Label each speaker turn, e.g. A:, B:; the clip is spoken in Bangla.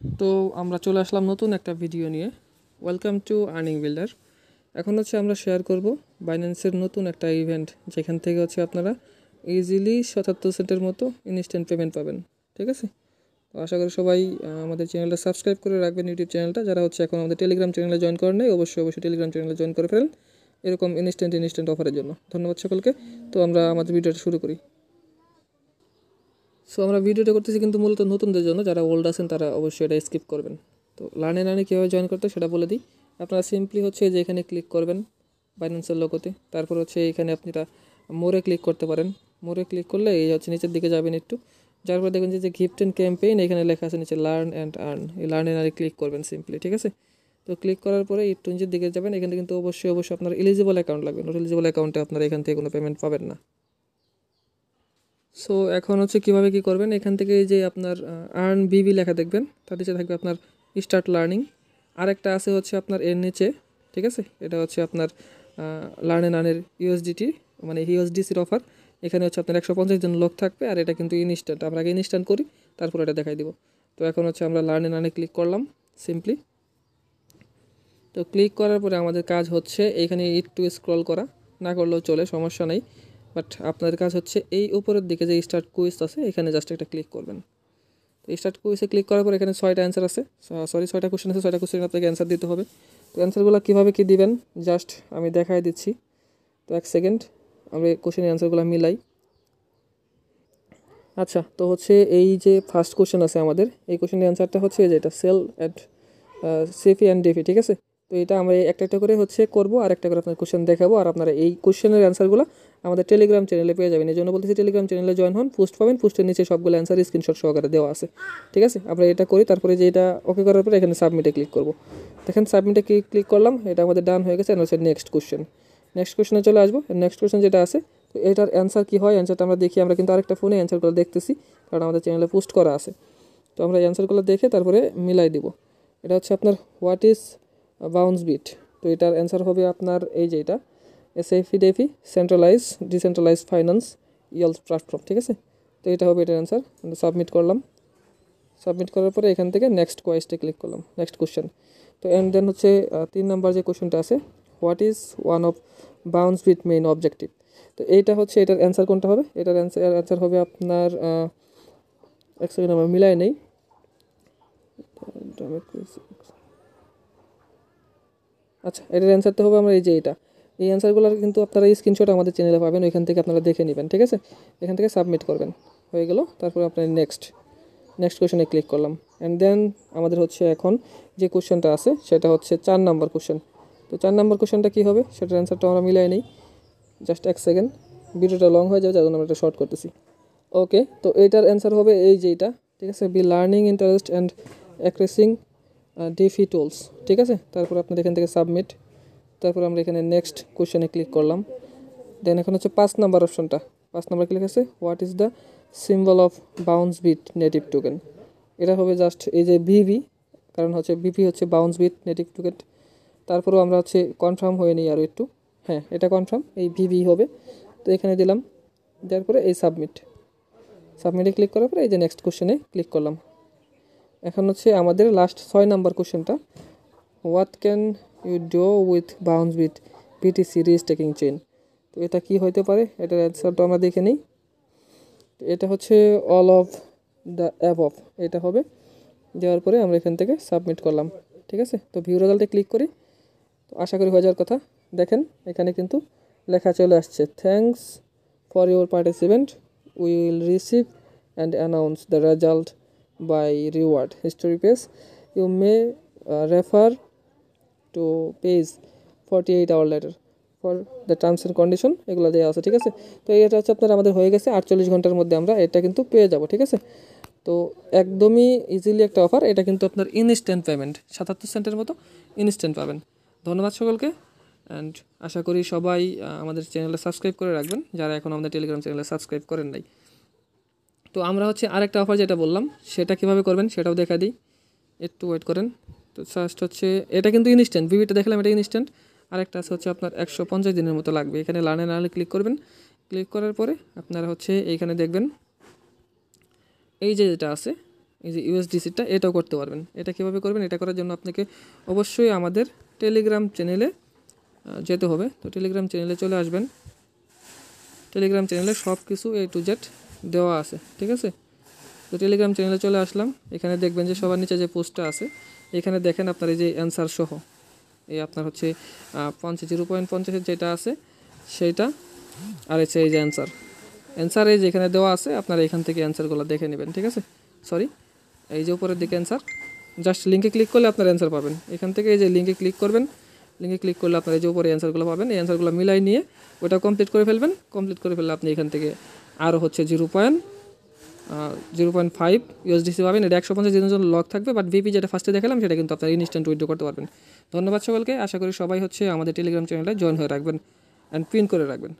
A: তো আমরা চলে আসলাম নতুন একটা ভিডিও নিয়ে। Welcome to earning builder. এখন হচ্ছে আমরা শেয়ার করব বাইন্যান্সের নতুন একটা ইভেন্ট, যেখান থেকে হচ্ছে আপনারা ইজিলি 77 সেন্টের মতো ইনস্ট্যান্ট পেমেন্ট পাবেন। ঠিক আছে, তো আশা করি সবাই আমাদের চ্যানেলটা সাবস্ক্রাইব করে রাখবেন, ইউটিউব চ্যানেলটা। যারা হচ্ছে এখন আমাদের টেলিগ্রাম চ্যানেলে জয়েন করেন নাই, অবশ্যই টেলিগ্রাম চ্যানেলে জয়েন করে ফেলেন এরকম ইনস্ট্যান্ট অফারের জন্য। ধন্যবাদ সকলকে। তো আমরা আমাদের ভিডিওটা শুরু করি। সো আমরা ভিডিওটা করতেছি কিন্তু মূলত নতুনদের জন্য, যারা ওল্ড আছেন তারা অবশ্যই এটা স্কিপ করবেন। তো লার্নে কীভাবে জয়েন করতে সেটা বলে দিই। আপনারা সিম্পলি হচ্ছে যে এখানে ক্লিক করবেন বাইন্যান্সের লোগোতে, তারপর হচ্ছে এখানে আপনারা মোরে ক্লিক করতে পারেন। মোরে ক্লিক করলে এই হচ্ছে নিচের দিকে যাবেন একটু, যার পর দেখবেন যে গিফট অ্যান্ড ক্যাম্পেইন এখানে লেখা আছে নিচে লার্ন অ্যান্ড আর্ন। এই লার্ন অ্যান্ড আর্নে ক্লিক করবেন সিম্পলি। ঠিক আছে, তো ক্লিক করার পরে একটু নিচের দিকে যাবেন। এখানে কিন্তু অবশ্যই আপনার এলিজিবল অ্যাকাউন্ট লাগবে। নট এলিজিবল অ্যাকাউন্টে আপনারা এখান থেকে কোনো পেমেন্ট পাবেন না। সো এখন হচ্ছে কীভাবে কী করবেন, এখান থেকে যে আপনার আর্ন বিবি লেখা দেখবেন, তার নিচে থাকবে আপনার স্টার্ট লার্নিং। আরেকটা আছে হচ্ছে আপনার এর নিচে, ঠিক আছে, এটা হচ্ছে আপনার লার্ন অ্যান্ড আর্নের ইউএসডিটি, মানে ইউএসডিসির অফার। এখানে হচ্ছে আপনার 150 জন লোক থাকবে, আর এটা কিন্তু ইনস্ট্যান্ট। আমরা আগে ইনস্ট্যান্ট করি, তারপর এটা দেখাই দিব। তো এখন হচ্ছে আমরা লার্ন অ্যান্ড আর্নে ক্লিক করলাম সিম্পলি। তো ক্লিক করার পরে আমাদের কাজ হচ্ছে এইখানে একটু স্ক্রল করা, না করলেও চলে, সমস্যা নেই। বাট আপনাদের কাজ হচ্ছে এই উপরের দিকে যে স্টার্ট কুইজ আছে, এখানে জাস্ট একটা ক্লিক করবেন। তো স্টার্ট কুইজে ক্লিক করার পর এখানে 6টা অ্যান্সার আছে, 6টা কোশ্চেন আছে। 6টা কোশ্চেন আপনাকে অ্যান্সার দিতে হবে। তো অ্যান্সারগুলো কীভাবে কী দিবেন জাস্ট আমি দেখাই দিচ্ছি। তো 1 সেকেন্ড, আমরা কোশ্চেনের অ্যান্সারগুলো মিলাই। আচ্ছা, তো হচ্ছে এই যে ফার্স্ট কোশ্চেন আছে আমাদের, এই কোশ্চেনের অ্যান্সারটা হচ্ছে যেটা সেল অ্যাট সেফি অ্যান্ড ডেফি। ঠিক আছে, তো এটা আমরা একটা করে হচ্ছে করবো, আর একটা করে আপনার কোশ্চেন দেখাবো। আর আপনারা এই কোশ্চেনের অ্যান্সারগুলো আমাদের টেলিগ্রাম চ্যানেলে পেয়ে যাবেন। এই জন্য বলতেছি টেলিগ্রাম চ্যানেলে জয়েন হন, পোস্ট পাবেন, পোস্টের নিচে সবগুলো অ্যান্সার স্ক্রিনশট সহকারে দেওয়া আছে। ঠিক আছে, আমরা এটা করি, তারপরে যে এটা ওকে করার পরে এখানে সাবমিটে ক্লিক করবো। দেখেন সাবমিটে ক্লিক করলাম, এটা আমাদের ডান হয়ে গেছে। হচ্ছে নেক্সট কোশ্চেনে চলে আসবো। নেক্সট কোশ্চেন যেটা আছে, তো এটার অ্যান্সার কী হয়, অ্যান্সারটা আমরা দেখি। আমরা কিন্তু আরেকটা ফোনে অ্যান্সারগুলো দেখতেছি, কারণ আমাদের চ্যানেলে পোস্ট করা আছে। তো আমরা অ্যান্সারগুলো দেখে তারপরে মিলাই দিব। এটা হচ্ছে আপনার হোয়াট ইজ বাউন্স বিট। তো এটার অ্যান্সার হবে আপনার এই যে এটা এসএফি DeFi decentralize finance yields platform. ঠিক আছে, তো এটা হবে এটার অ্যান্সার। সাবমিট করলাম। সাবমিট করার পরে এখান থেকে নেক্সট কোয়েস্টে ক্লিক করলাম, নেক্সট কোশ্চেন। তো অ্যান্ড দেন হচ্ছে 3 নাম্বার যে কোশ্চেনটা আছে, what is one of bounce bit main objective. তো এইটা হচ্ছে এটার অ্যান্সার কোনটা হবে, এটার অ্যান্সার হবে আপনার 1 সেকেন্ড আমরা মিলাই নেই। আচ্ছা, এটার অ্যান্সারটা হবে আমরা এই যে এটা। এই অ্যান্সারগুলোর কিন্তু আপনারা এই স্ক্রিনশট আমাদের চ্যানেলে পাবেন, ওইখান থেকে আপনারা দেখে নেবেন। ঠিক আছে, এখান থেকে সাবমিট করবেন, হয়ে গেল। তারপর আপনার নেক্সট কোশ্চেনে ক্লিক করলাম। অ্যান্ড দেন আমাদের হচ্ছে এখন যে কোশ্চেনটা আছে সেটা হচ্ছে 4 নাম্বার কোশ্চেন। তো 4 নাম্বার কোশ্চেনটা কী হবে সেটার অ্যান্সারটা আমরা মিলাই নেই। জাস্ট 1 সেকেন্ড, ভিডিওটা লং হয়ে যাবে, যার জন্য আমরা এটা শর্ট করতেছি। ওকে, তো এইটার অ্যান্সার হবে এই যে এটা। ঠিক আছে, be learning interest and accessing DeFi tools. ঠিক আছে, তারপর আপনার এখান থেকে সাবমিট। তারপর আমরা এখানে নেক্সট কোশ্চেনে ক্লিক করলাম। দেন এখন হচ্ছে 5 নাম্বার অপশনটা, 5 নাম্বার ক্লিক আছে, what is the symbol of bounce bit native token. এটা হবে জাস্ট এই যে ভিভি, কারণ হচ্ছে বিপি হচ্ছে বাউন্স বিট নেটিভ টোকেন। তারপরেও আমরা হচ্ছে কনফার্ম হয়ে নিই আরও একটু। হ্যাঁ, এটা কনফার্ম, এই ভিভি হবে। তো এখানে দিলাম, দেওয়ার পরে এই সাবমিটে ক্লিক করার পরে এই যে নেক্সট কোশ্চেনে ক্লিক করলাম। এখন হচ্ছে আমাদের লাস্ট 6 নাম্বার কোশ্চেনটা, what can you do with bounce bit BTC restaking chain. তো এটা কি হইতে পারে, এটার অ্যান্সারটা আমরা দেখে নিই। তো এটা হচ্ছে অল অফ দ্য অ্যাবভ, এটা হবে। দেওয়ার পরে আমরা এখান থেকে সাবমিট করলাম। ঠিক আছে, তো ভিউ রেজাল্টে ক্লিক করি। তো আশা করি হয়ে যাওয়ার কথা। দেখেন এখানে কিন্তু লেখা চলে আসছে, thanks for your participant, we will receive and announce the result by reward history page, you may refer to page 48 hour later for the terms and condition, এগুলো দেওয়া আছে। ঠিক আছে, তো এটা হচ্ছে আপনার আমাদের হয়ে গেছে। 48 ঘন্টার মধ্যে আমরা এটা কিন্তু পেয়ে যাব। ঠিক আছে, তো একদমই ইজিলি একটা অফার। এটা কিন্তু আপনার ইনস্ট্যান্ট পেমেন্ট, 77 সেন্টের মতো ইনস্ট্যান্ট পাবেন। ধন্যবাদ সকলকে, অ্যান্ড আশা করি সবাই আমাদের চ্যানেলটা সাবস্ক্রাইব করে রাখবেন, যারা এখন আমাদের টেলিগ্রাম চ্যানেলে সাবস্ক্রাইব করেন নাই। তো আমরা হচ্ছে আরেকটা অফার যেটা বললাম সেটা কীভাবে করবেন সেটাও দেখা দিই, একটু ওয়েট করেন। তো ফার্স্ট হচ্ছে এটা কিন্তু ইনস্ট্যান্ট, ভিভিটা দেখলাম এটা ইনস্ট্যান্ট। আরেকটা আছে হচ্ছে আপনার 150 দিনের মতো লাগবে। এখানে লার্নে নাহলে ক্লিক করবেন। ক্লিক করার পরে আপনারা হচ্ছে এইখানে দেখবেন এই যে যেটা আছে এই যে ইউএসডিসিটা এটাও করতে পারবেন। এটা কীভাবে করবেন? এটা করার জন্য আপনাকে অবশ্যই আমাদের টেলিগ্রাম চ্যানেলে যেতে হবে। তো টেলিগ্রাম চ্যানেলে চলে আসবেন। টেলিগ্রাম চ্যানেলে সব কিছু A to Z দেওয়া আছে, ঠিক আছে? তো টেলিগ্রাম চ্যানেলে চলে আসলাম। এখানে দেখবেন যে সবার নিচে যে পোস্টটা আছে, এখানে দেখেন আপনার এই যে অ্যান্সার সহ এই আপনার হচ্ছে 0.50 যেটা আছে সেইটা, আর হচ্ছে এই যে অ্যান্সার এই যে এখানে দেওয়া আছে, আপনারা এখান থেকে অ্যান্সারগুলো দেখে নেবেন, ঠিক আছে? সরি, এই যে উপরের দিকে অ্যান্সার, জাস্ট লিঙ্কে ক্লিক করলে আপনার অ্যান্সার পাবেন। এখান থেকে এই যে লিঙ্কে ক্লিক করবেন, লিঙ্কে ক্লিক করলে আপনার এই যে উপরে অ্যান্সারগুলো পাবেন, এই অ্যান্সারগুলো মিলাই নিয়ে ওটা কমপ্লিট করে ফেলবেন। কমপ্লিট করে ফেললে আপনি এখান থেকে আরও হচ্ছে 0.5 ইউএসডিসি পাবেন। এটা 150 দিনের জন্য লক থাকবে, বাট ভিপি যেটা ফার্স্টে দেখালাম সেটা কিন্তু আপনার ইনস্ট্যান্ট উইথড্র করতে পারবেন। ধন্যবাদ সকলকে। আশা করি সবাই হচ্ছে আমাদের টেলিগ্রাম চ্যানেলে জয়েন হয়ে রাখবেন অ্যান্ড পিন করে রাখবেন।